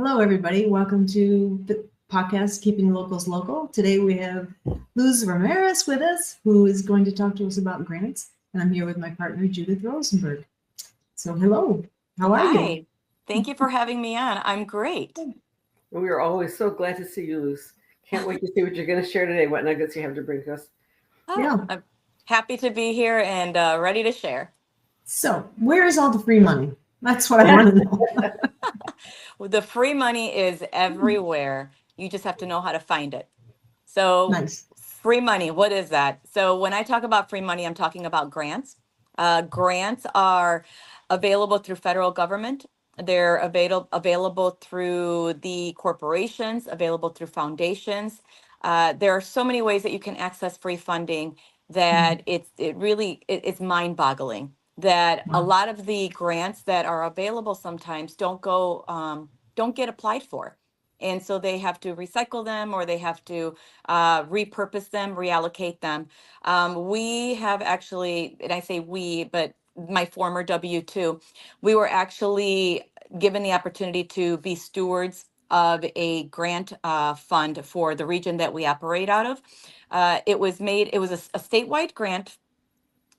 Hello, everybody. Welcome to the podcast, Keeping Locals Local. Today we have Luz Ramirez with us, who is going to talk to us about grants. And I'm here with my partner, Judith Rosenberg. So hello, how are you? Hi, thank you for having me on. I'm great. We are always so glad to see you, Luz. Can't wait to see what you're going to share today, what nuggets you have to bring to us. Yeah. I'm happy to be here and ready to share. So where is all the free money? That's what I want to know. Well, the free money is everywhere. You just have to know how to find it. So Nice. free money, what is that? So when I talk about free money, I'm talking about grants. Grants are available through federal government. They're available through the corporations, available through foundations. There are so many ways that you can access free funding that it's mind-boggling that a lot of the grants that are available sometimes don't get applied for. And so they have to recycle them or they have to repurpose them, reallocate them. We have actually, and I say we, but my former W-2, we were actually given the opportunity to be stewards of a grant fund for the region that we operate out of. It was a statewide grant,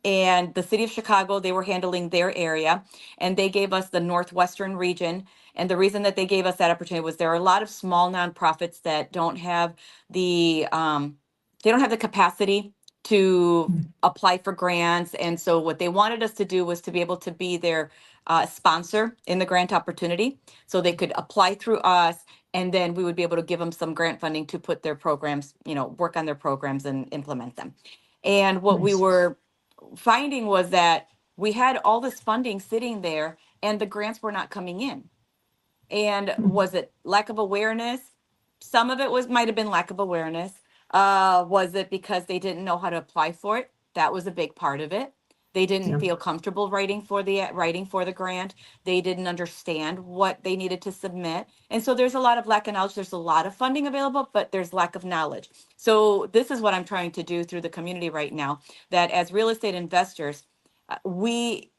and the city of Chicago, they were handling their area, and they gave us the Northwestern region. And the reason that they gave us that opportunity was there are a lot of small nonprofits that don't have the capacity to apply for grants. And so what they wanted us to do was to be able to be their sponsor in the grant opportunity, so they could apply through us, and then we would be able to give them some grant funding to put their programs, work on their programs and implement them. And what we Nice. were finding was that we had all this funding sitting there and the grants were not coming in. And was it lack of awareness? Some of it might have been lack of awareness. Was it because they didn't know how to apply for it? That was a big part of it. They didn't Yeah. feel comfortable writing for the grant. They didn't understand what they needed to submit. And so there's a lot of lack of knowledge. There's a lot of funding available, but there's lack of knowledge. So this is what I'm trying to do through the community right now, that as real estate investors, we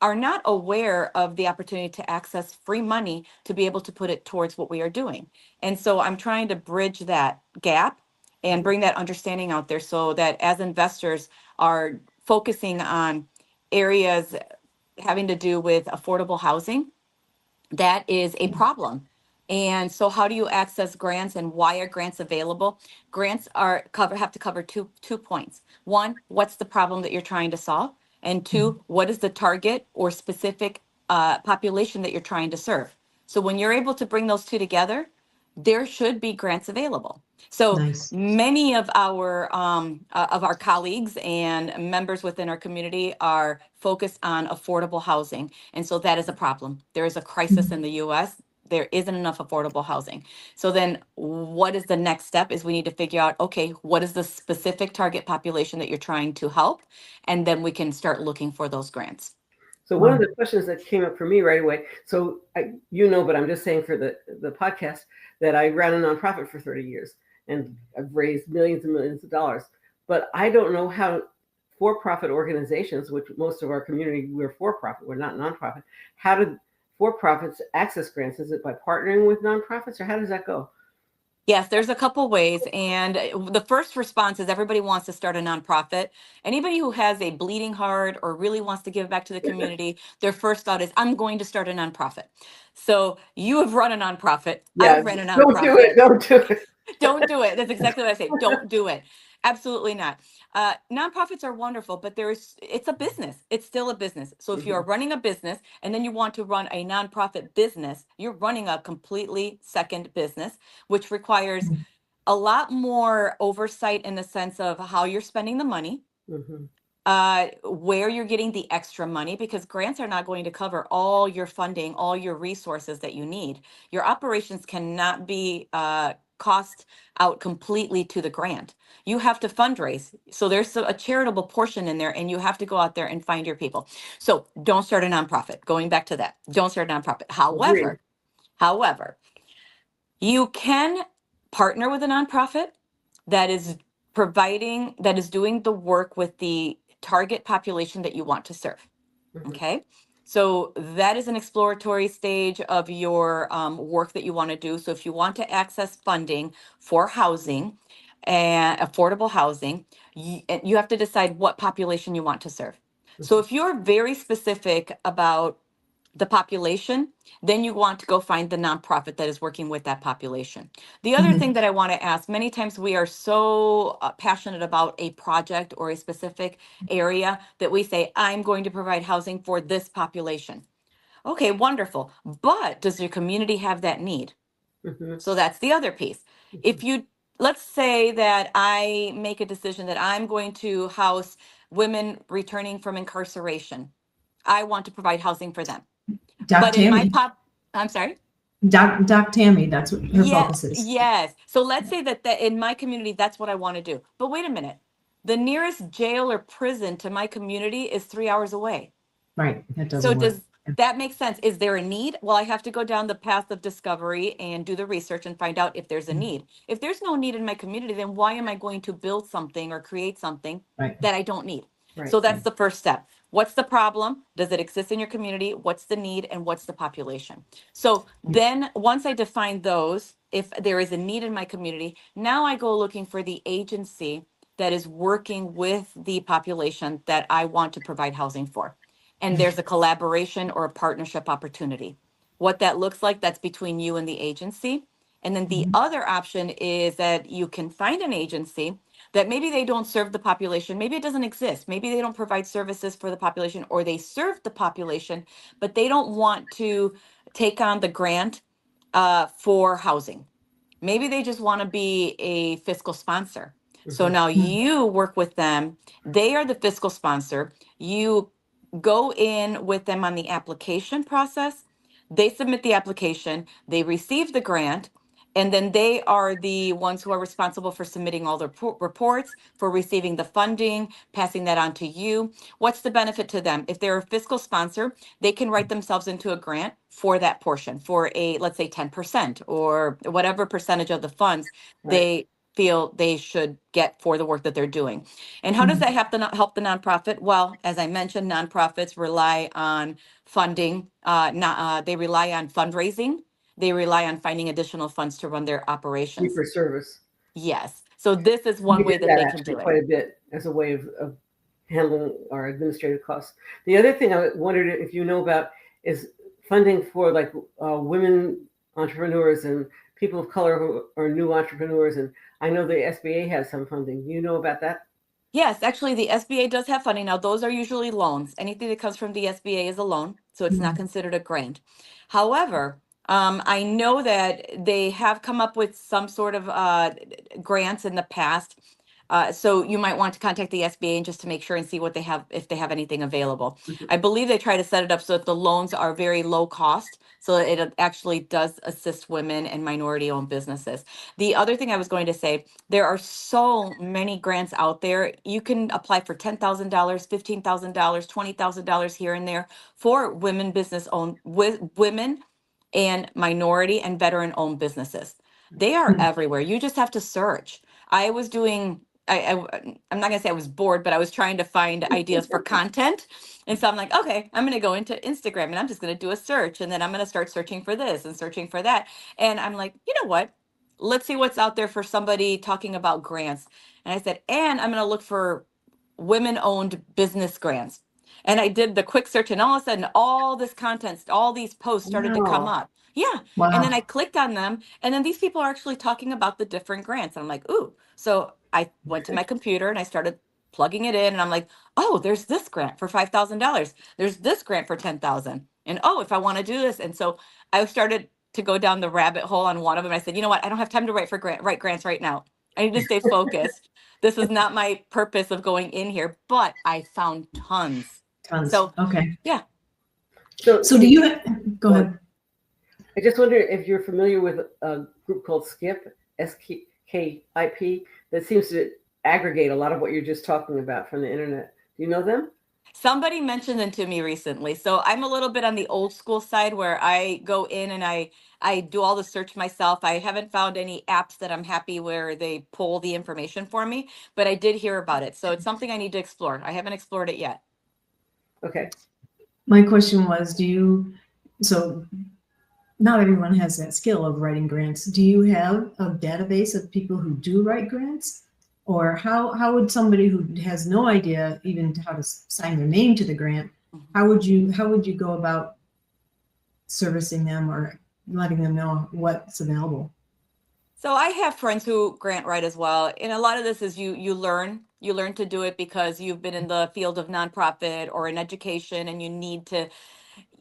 are not aware of the opportunity to access free money to be able to put it towards what we are doing. And so I'm trying to bridge that gap and bring that understanding out there so that as investors are focusing on areas having to do with affordable housing, that is a problem. And so how do you access grants and why are grants available? Grants have to cover two points. One, what's the problem that you're trying to solve? And two, what is the target or specific population that you're trying to serve? So when you're able to bring those two together, there should be grants available. So Nice. many of our colleagues and members within our community are focused on affordable housing, and so that is a problem. There is a crisis in the U.S. There isn't enough affordable housing. So then what is the next step is we need to figure out, okay, what is the specific target population that you're trying to help? And then we can start looking for those grants. So one of the questions that came up for me right away, but I'm just saying for the podcast, that I ran a nonprofit for 30 years and I've raised millions and millions of dollars. But I don't know how for-profit organizations, which most of our community, we're for-profit, we're not nonprofit. How do for-profits access grants? Is it by partnering with nonprofits or how does that go? Yes, there's a couple ways. And the first response is everybody wants to start a nonprofit. Anybody who has a bleeding heart or really wants to give back to the community, their first thought is, I'm going to start a nonprofit. So you have run a nonprofit. Yeah, I've ran a nonprofit. don't do it. Don't do it. Don't do it. That's exactly what I say. Don't do it. Absolutely not. Nonprofits are wonderful, but it's a business. It's still a business. So if you're running a business and then you want to run a nonprofit business, you're running a completely second business, which requires a lot more oversight in the sense of how you're spending the money, where you're getting the extra money, because grants are not going to cover all your funding, all your resources that you need. Your operations cannot be cost out completely to the grant. You have to fundraise. So there's a charitable portion in there, and you have to go out there and find your people. So don't start a nonprofit. Going back to that, don't start a nonprofit. However, you can partner with a nonprofit that is doing the work with the target population that you want to serve. Okay. So that is an exploratory stage of your work that you want to do. So if you want to access funding for housing and affordable housing, you have to decide what population you want to serve. So if you're very specific about the population, then you want to go find the nonprofit that is working with that population. The other Mhm. thing that I want to ask, many times we are so passionate about a project or a specific area that we say, I'm going to provide housing for this population. Okay, wonderful. But does your community have that need? Mhm. So that's the other piece. If you, let's say that I make a decision that I'm going to house women returning from incarceration. I want to provide housing for them. Doc But in my Tammy, I'm sorry. Doc Tammy, that's what her Yeah, focus is. yes. So let's say that in my community, that's what I want to do. But wait a minute. The nearest jail or prison to my community is 3 hours away. Right, that So doesn't work. does that make sense? Is there a need? Well, I have to go down the path of discovery and do the research and find out if there's a need. If there's no need in my community, then why am I going to build something or create something Right. that I don't need? Right. So that's the first step. What's the problem? Does it exist in your community? What's the need and what's the population? So then once I define those, if there is a need in my community, now I go looking for the agency that is working with the population that I want to provide housing for. And there's a collaboration or a partnership opportunity. What that looks like, that's between you and the agency. And then the Mhm. other option is that you can find an agency that maybe they don't serve the population, maybe it doesn't exist, maybe they don't provide services for the population, or they serve the population, but they don't want to take on the grant for housing. Maybe they just want to be a fiscal sponsor. So Mhm. now you work with them. They are the fiscal sponsor. You go in with them on the application process. They submit the application, they receive the grant, and then they are the ones who are responsible for submitting all the reports, for receiving the funding, passing that on to you. What's the benefit to them? If they're a fiscal sponsor, they can write themselves into a grant for that portion, for a, let's say 10% or whatever percentage of the funds Right. they feel they should get for the work that they're doing. And how does that help the nonprofit? Well, as I mentioned, nonprofits rely on funding. They rely on fundraising. They rely on finding additional funds to run their Fee operations. for service. Yes. So this is We one way did that that they can actually do it. quite a bit as a way of handling our administrative costs. The other thing I wondered if you know about is funding for like women entrepreneurs and people of color who are new entrepreneurs. And I know the SBA has some funding. Do you know about that? Yes, actually, the SBA does have funding. Now, those are usually loans. Anything that comes from the SBA is a loan, so it's not considered a grant. However, I know that they have come up with some sort of grants in the past. So you might want to contact the SBA and just to make sure and see what they have, if they have anything available. I believe they try to set it up so that the loans are very low cost, so that it actually does assist women and minority-owned businesses. The other thing I was going to say, there are so many grants out there. You can apply for $10,000, $15,000, $20,000 here and there for women business owned, women and minority and veteran owned businesses. They are everywhere. You just have to search. I was doing, I'm not gonna say I was bored, but I was trying to find ideas for content. And so I'm like, okay, I'm gonna go into Instagram and I'm just gonna do a search. And then I'm gonna start searching for this and searching for that. And I'm like, you know what? Let's see what's out there for somebody talking about grants. And I said, and I'm going to look for women owned business grants. And I did the quick search, and all of a sudden, all this content, all these posts started to come Wow. up. Yeah. And then I clicked on them, and then these people are actually talking about the different grants. And I'm like, ooh. So I went to my computer and I started plugging it in, and I'm like, oh, there's this grant for $5,000. There's this grant for 10,000. And oh, if I want to do this. And so I started to go down the rabbit hole on one of them. I said, you know what? I don't have time to write grants right now. I need to stay focused. This is not my purpose of going in here, but I found tons. Tons. So Okay. yeah. So do you go ahead? I just wonder if you're familiar with a group called SKIP, SKIP, that seems to aggregate a lot of what you're just talking about from the internet. Do you know them? Somebody mentioned them to me recently. So I'm a little bit on the old school side where I go in and I do all the search myself. I haven't found any apps that I'm happy where they pull the information for me, but I did hear about it. So it's something I need to explore. I haven't explored it yet. Okay. My question was, so not everyone has that skill of writing grants. Do you have a database of people who do write grants? Or how would somebody who has no idea even how to sign their name to the grant, how would you go about servicing them or letting them know what's available? So I have friends who grant write as well, and a lot of this is you learn to do it because you've been in the field of nonprofit or in education, and you need it.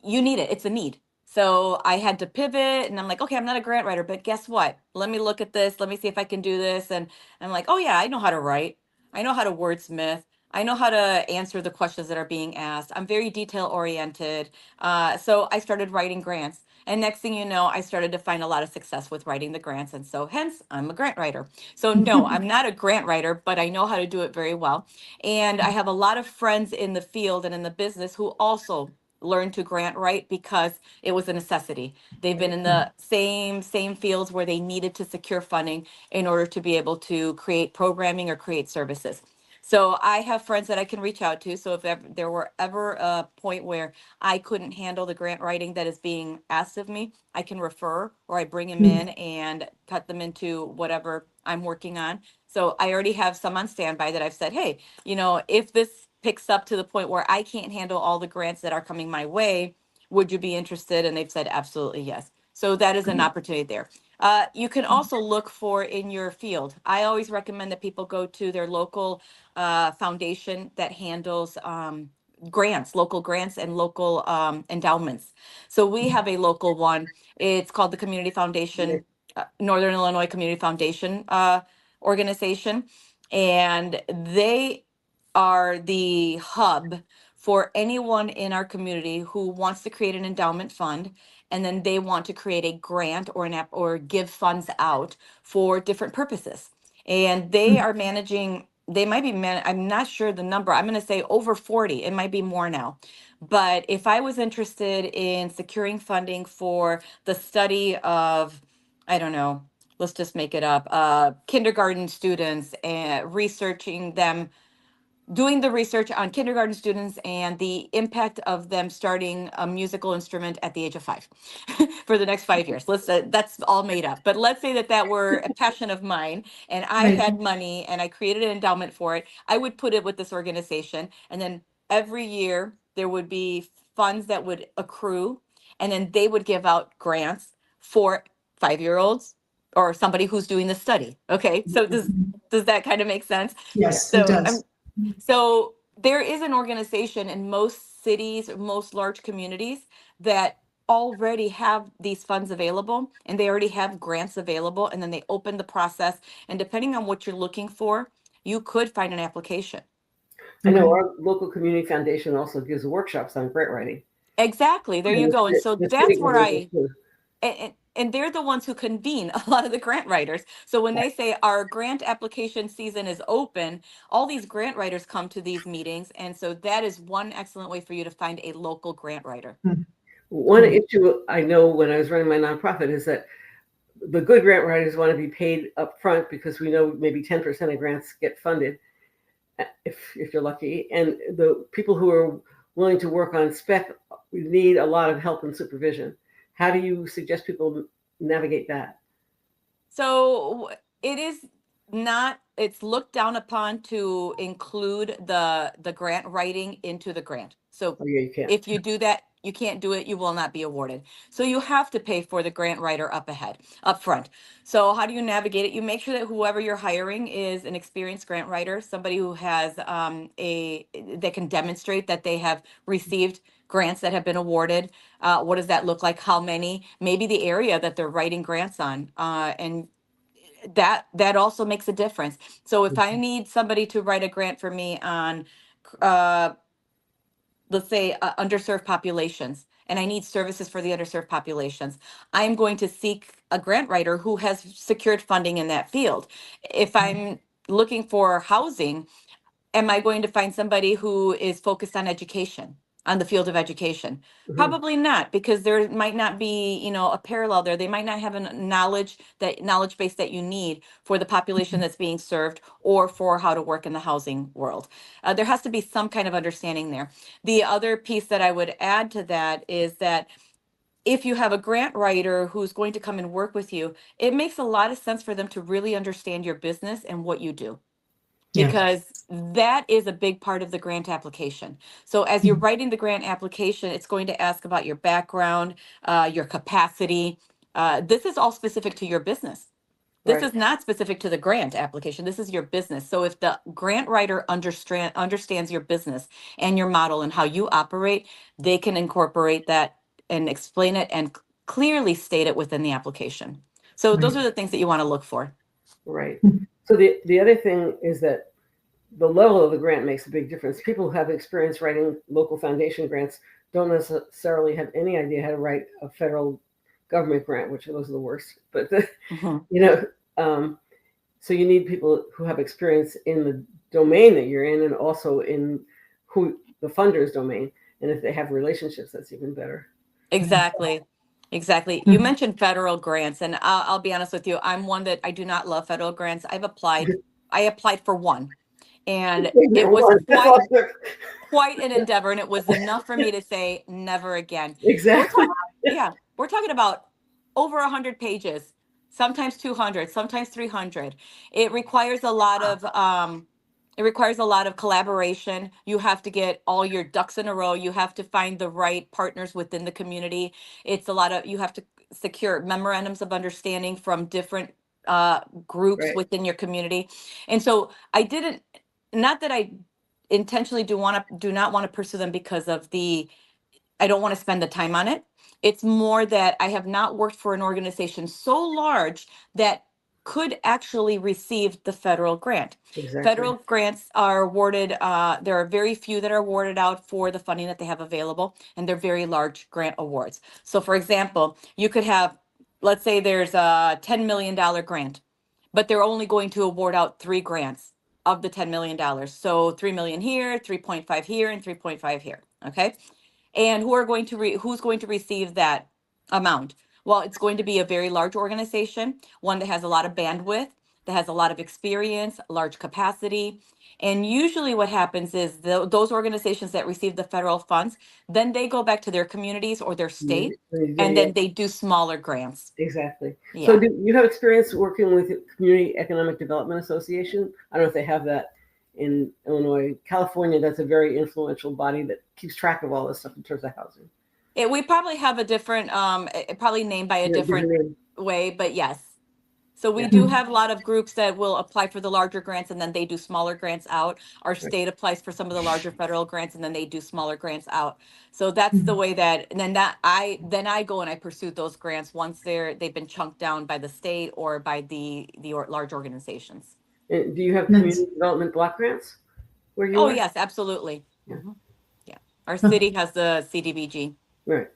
It's a need. So I had to pivot and I'm like, okay, I'm not a grant writer, but guess what? Let me look at this. Let me see if I can do this. And I'm like, oh yeah, I know how to write. I know how to wordsmith. I know how to answer the questions that are being asked. I'm very detail oriented. So I started writing grants. And next thing you know, I started to find a lot of success with writing the grants. And so hence I'm a grant writer. So no, I'm not a grant writer, but I know how to do it very well. And I have a lot of friends in the field and in the business who also learn to grant write because it was a necessity. They've been in the same fields where they needed to secure funding in order to be able to create programming or create services. So I have friends that I can reach out to. So if there were ever a point where I couldn't handle the grant writing that is being asked of me, I can refer or I bring them in and cut them into whatever I'm working on. So I already have some on standby that I've said, hey, if this picks up to the point where I can't handle all the grants that are coming my way, would you be interested? And they've said absolutely yes. So that is an opportunity there. You can also look for in your field. I always recommend that people go to their local foundation that handles grants, local grants and local endowments. So we have a local one. It's called the Community Foundation, Northern Illinois Community Foundation organization. And they are the hub for anyone in our community who wants to create an endowment fund, and then they want to create a grant or an app or give funds out for different purposes. And they are managing, they might be I'm not sure the number. I'm going to say over 40. It might be more now. But if I was interested in securing funding for the study of, I don't know, let's just make it up, kindergarten students and researching them, doing the research on kindergarten students and the impact of them starting a musical instrument at the age of 5 for the next 5 years. That's all made up. But let's say that were a passion of mine and I Right. had money and I created an endowment for it. I would put it with this organization, and then every year there would be funds that would accrue, and then they would give out grants for 5-year-olds or somebody who's doing the study. Okay. So does that kind of make sense? Yes, it So does. so there is an organization in most cities, most large communities that already have these funds available, and they already have grants available, and then they open the process, and depending on what you're looking for, you could find an application. I know Okay. our local community foundation also gives workshops on grant writing. Exactly. There you And go. And so the that's city where one does too. and they're the ones who convene a lot of the grant writers. So when they say our grant application season is open, all these grant writers come to these meetings. And so that is one excellent way for you to find a local grant writer. One Cool. issue I know when I was running my nonprofit is that the good grant writers want to be paid up front because we know maybe 10% of grants get funded if you're lucky. And the people who are willing to work on spec need a lot of help and supervision. How do you suggest people navigate that? So it is not, it's looked down upon to include the grant writing into the grant. So Oh, yeah, you can't. if you do that, you can't do it, you will not be awarded. So you have to pay for the grant writer up front. So how do you navigate it? You make sure that whoever you're hiring is an experienced grant writer, somebody who has that can demonstrate that they have received grants that have been awarded. What does that look like? How many? Maybe the area that they're writing grants on, and that also makes a difference. So if I need somebody to write a grant for me on, uh, let's say, underserved populations, and I need services for the underserved populations, I'm going to seek a grant writer who has secured funding in that field. If I'm looking for housing, am I going to find somebody who is focused on education? on the field of education? Mhm. Probably not, because there might not be, a parallel there. They might not have a knowledge base that you need for the population that's being served or for how to work in the housing world. There has to be some kind of understanding there. The other piece that I would add to that is that if you have a grant writer who's going to come and work with you, it makes a lot of sense for them to really understand your business and what you do, Yeah. because that is a big part of the grant application. So as you're writing the grant application, it's going to ask about your background, your capacity. This is all specific to your business. This Right. is not specific to the grant application. This is your business. So if the grant writer understands your business and your model and how you operate, they can incorporate that and explain it and clearly state it within the application. So those Right. are the things that you want to look for. Right. So the other thing is that the level of the grant makes a big difference. People who have experience writing local foundation grants don't necessarily have any idea how to write a federal government grant, which those are the worst. But Mhm. so you need people who have experience in the domain that you're in, and also in who the funder's domain. And if they have relationships, that's even better. Exactly. Exactly. You mentioned federal grants, and I'll be honest with you. I'm one that I do not love federal grants. I applied for one, and it was That's all it took. quite an endeavor, and it was enough for me to say never again. Exactly. We're talking about over 100 pages, sometimes 200, sometimes 300. It requires a lot of collaboration. You have to get all your ducks in a row. You have to find the right partners within the community. You have to secure memorandums of understanding from different groups Right. within your community. And so not that I intentionally do not want to pursue them because of I don't want to spend the time on it. It's more that I have not worked for an organization so large that could actually receive the federal grant. Exactly. Federal grants are awarded, there are very few that are awarded out for the funding that they have available, and they're very large grant awards. So for example, you could have, let's say there's a $10 million grant, but they're only going to award out 3 grants of the $10 million. So 3 million here, 3.5 here, and 3.5 here, okay? And who's going to receive that amount? Well, it's going to be a very large organization, one that has a lot of bandwidth, that has a lot of experience, large capacity. And usually what happens is those organizations that receive the federal funds, then they go back to their communities or their state, and then they do smaller grants. Exactly. Yeah. So do you have experience working with Community Economic Development Association? I don't know if they have that in Illinois. California, that's a very influential body that keeps track of all this stuff in terms of housing. We probably have a different, probably named by a different way, but yes. So we do have a lot of groups that will apply for the larger grants, and then they do smaller grants out. Our state applies for some of the larger federal grants, and then they do smaller grants out. So that's the way that, and then I go and I pursue those grants once they've been chunked down by the state or by the large organizations. And do you have community development block grants where you are? Yes, absolutely. Yeah. Yeah. Our city has the CDBG. Right.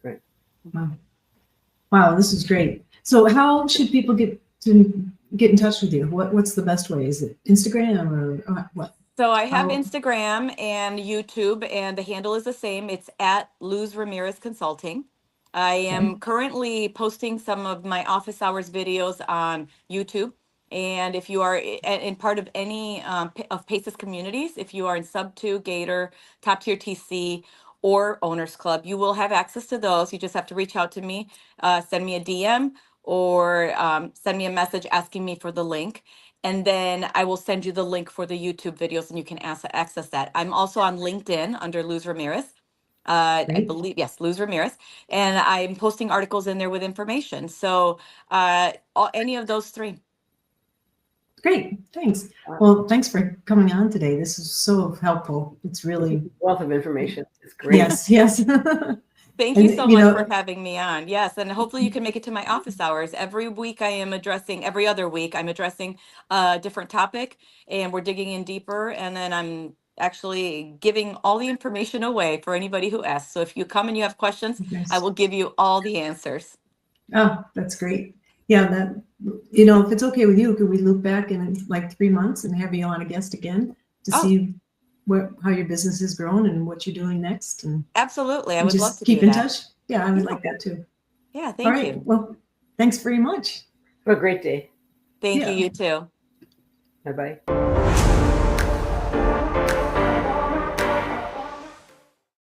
Wow, this is great. So how should people get in touch with you? What's the best way? Is it Instagram or what? So I have Instagram and YouTube, and the handle is the same. It's at Luz Ramirez Consulting. I am currently posting some of my office hours videos on YouTube. And if you are in part of any of PACES communities, if you are in Sub 2, Gator, Top Tier TC, or Owners Club, you will have access to those. You just have to reach out to me, send me a DM, or send me a message asking me for the link. And then I will send you the link for the YouTube videos, and you can access that. I'm also on LinkedIn under Luz Ramirez. I believe, yes, Luz Ramirez. And I'm posting articles in there with information. So any of those 3. Great, thanks. Well, thanks for coming on today. This is so helpful. It's really wealth of information. It's great. Yes. Thank you so much for having me on. Yes, and hopefully you can make it to my office hours. Every other week I'm addressing a different topic, and we're digging in deeper, and then I'm actually giving all the information away for anybody who asks. So if you come and you have questions, I will give you all the answers. Oh, that's great. Yeah, if it's okay with you, could we loop back in like 3 months and have you on a guest again to see how your business is growing and what you're doing next, and Absolutely. I and would just love to keep do in that. touch. Yeah, I would Yeah. like that too. Yeah, All thank right. you. Well, thanks very much. Have a great day. Thank Yeah. you, you too. Bye bye.